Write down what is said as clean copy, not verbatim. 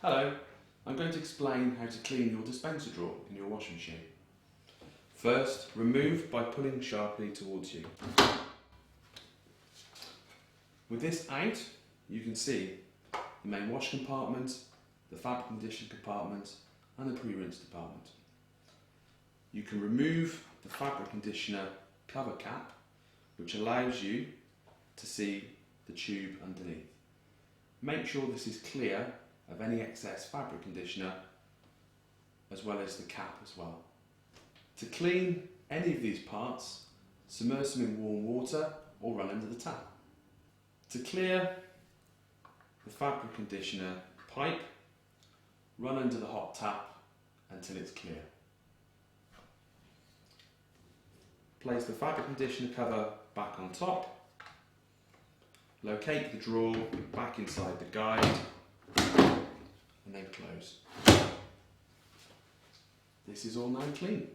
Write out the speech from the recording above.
Hello, I'm going to explain how to clean your dispenser drawer in your washing machine. First, remove by pulling sharply towards you. With this out, you can see the main wash compartment, the fabric conditioner compartment and the pre-rinse department. You can remove the fabric conditioner cover cap, which allows you to see the tube underneath. Make sure this is clear of any excess fabric conditioner, as well as the cap as well. To clean any of these parts, submerge them in warm water or run under the tap. To clear the fabric conditioner pipe, run under the hot tap until it's clear. Place the fabric conditioner cover back on top. Locate the drawer back inside the guide and then close. This is all now clean.